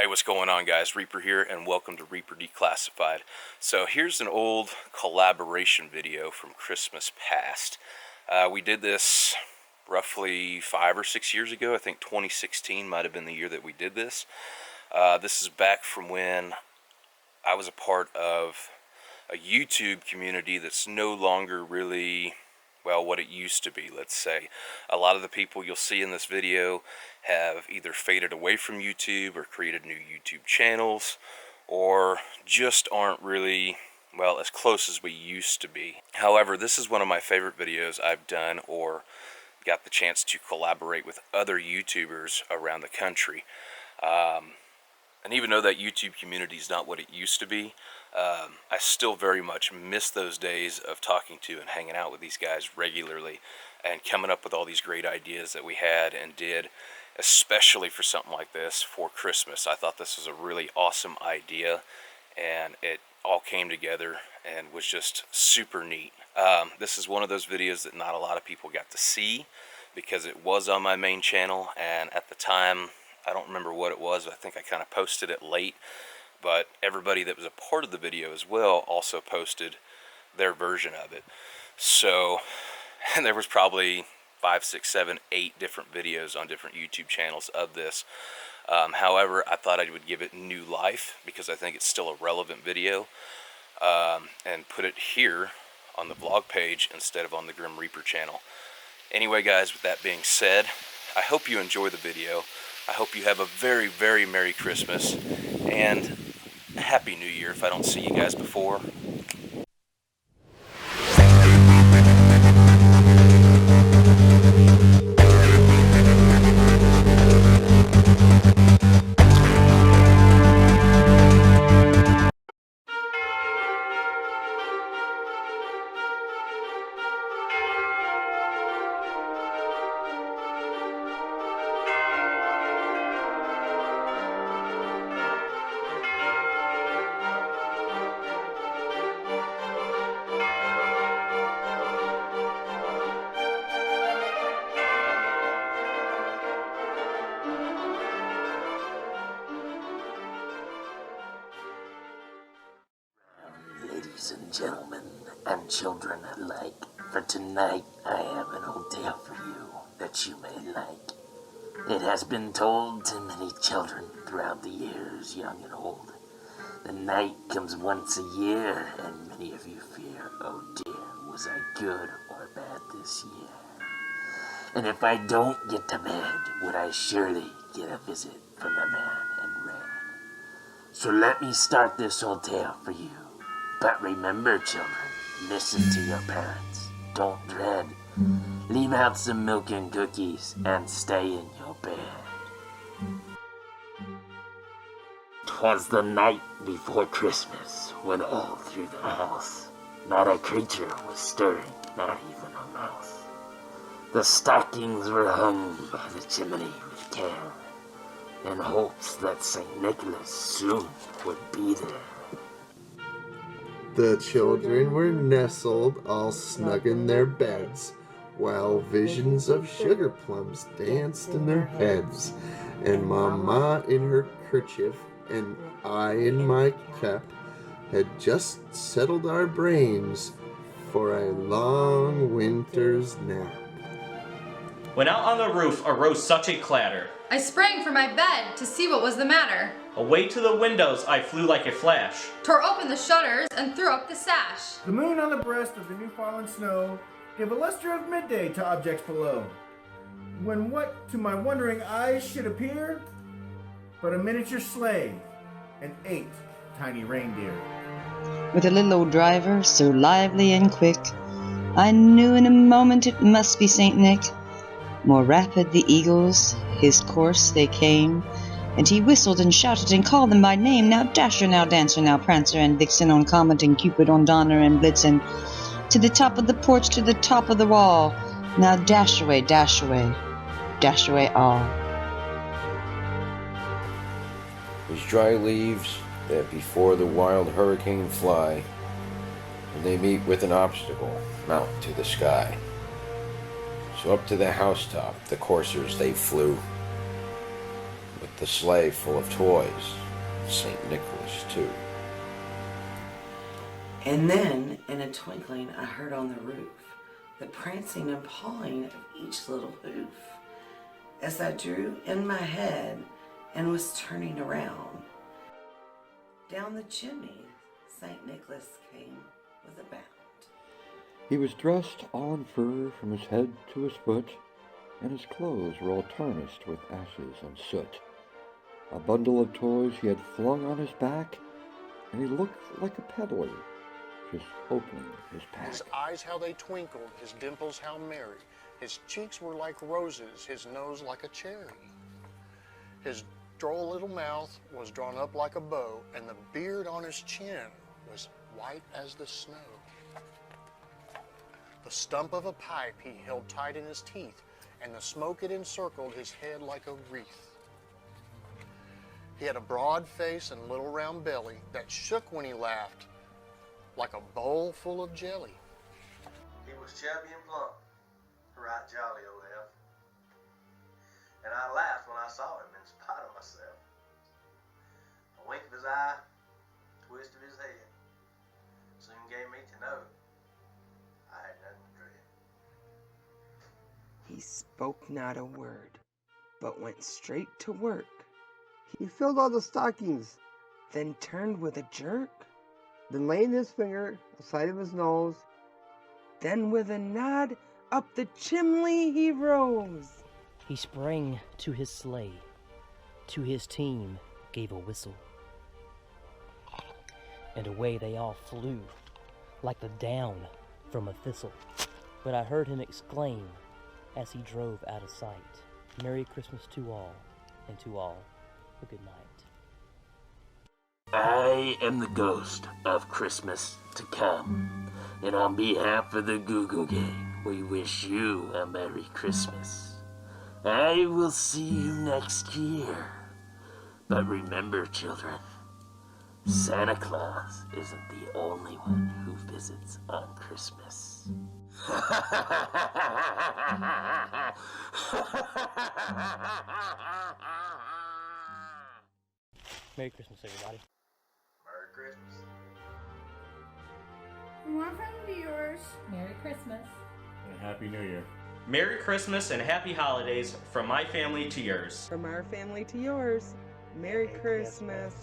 Hey, what's going on, guys? Reaper here, and welcome to Reaper Declassified. So here's an old collaboration video from Christmas past. We did this roughly 5 or 6 years ago. I think 2016 might have been the year that we did this. This is back from when I was a part of a YouTube community that's no longer really, well, what it used to be, let's say. A lot of the people you'll see in this video have either faded away from YouTube or created new YouTube channels, or just aren't really, well, as close as we used to be. However, this is one of my favorite videos I've done or got the chance to collaborate with other YouTubers around the country. And even though that YouTube community is not what it used to be, I still very much miss those days of talking to and hanging out with these guys regularly and coming up with all these great ideas that we had and did, especially for something like this for Christmas. I thought this was a really awesome idea, and it all came together and was just super neat. This is one of those videos that not a lot of people got to see because it was on my main channel, and at the time, I don't remember what it was. I think I kind of posted it late, but everybody that was a part of the video as well also posted their version of it. So, and there was probably 5, 6, 7, 8 different videos on different YouTube channels of this. However, I thought I would give it new life because I think it's still a relevant video, and put it here on the vlog page instead of on the Grim Reaper channel. Anyway, guys, with that being said, I hope you enjoy the video. I hope you have a very, very Merry Christmas and a Happy New Year if I don't see you guys before. Ladies and gentlemen, and children alike, for tonight I have an old tale for you that you may like. It has been told to many children throughout the years, young and old. The night comes once a year, and many of you fear, oh dear, was I good or bad this year? And if I don't get to bed, would I surely get a visit from the man in red? So let me start this old tale for you. But remember, children, listen to your parents. Don't dread. Leave out some milk and cookies and stay in your bed. 'Twas the night before Christmas when all through the house not a creature was stirring, not even a mouse. The stockings were hung by the chimney with care, in hopes that St. Nicholas soon would be there. The children were nestled all snug in their beds, while visions of sugar plums danced in their heads. And Mama in her kerchief and I in my cap had just settled our brains for a long winter's nap. When out on the roof arose such a clatter, I sprang from my bed to see what was the matter. away to the windows I flew like a flash. Tore open the shutters and threw up the sash. The moon on the breast of the new fallen snow gave a luster of midday to objects below, when what to my wondering eyes should appear but a miniature sleigh and 8 tiny reindeer. With a little old driver so lively and quick, I knew in a moment it must be Saint Nick. More rapid the eagles, his course they came, and he whistled and shouted and called them by name. Now Dasher, now Dancer, now Prancer and Vixen, on Comet and Cupid, on Donner and Blitzen, to the top of the porch, to the top of the wall. Now dash away, dash away, dash away all. As dry leaves that before the wild hurricane fly, when they meet with an obstacle, mount to the sky. So up to the housetop the coursers they flew, with the sleigh full of toys. St. Nicholas, too. And then, in a twinkling, I heard on the roof the prancing and pawing of each little hoof. As I drew in my head and was turning around, down the chimney, St. Nicholas came with a bound. He was dressed all in fur from his head to his foot, and his clothes were all tarnished with ashes and soot. A bundle of toys he had flung on his back, and he looked like a peddler, just opening his pack. His eyes how they twinkled, his dimples how merry. His cheeks were like roses, his nose like a cherry. His droll little mouth was drawn up like a bow, and the beard on his chin was white as the snow. The stump of a pipe he held tight in his teeth, and the smoke it encircled his head like a wreath. He had a broad face and little round belly that shook when he laughed like a bowl full of jelly. He was chubby and plump, right jolly old elf. And I laughed when I saw him in spite of myself. A wink of his eye, a twist of his head, soon gave me to know I had nothing to dread. He spoke not a word, but went straight to work. He filled all the stockings, then turned with a jerk, then laying his finger aside of his nose, then with a nod up the chimney he rose. He sprang to his sleigh, to his team gave a whistle, and away they all flew, like the down from a thistle. But I heard him exclaim, as he drove out of sight, Merry Christmas to all, and to all a good night. I am the ghost of Christmas to come, and on behalf of the Google Gang, we wish you a Merry Christmas. I will see you next year. But remember, children, Santa Claus isn't the only one who visits on Christmas. Merry Christmas, everybody. Merry Christmas. From our family to yours, Merry Christmas. And Happy New Year. Merry Christmas and Happy Holidays from my family to yours. From our family to yours, Merry Christmas.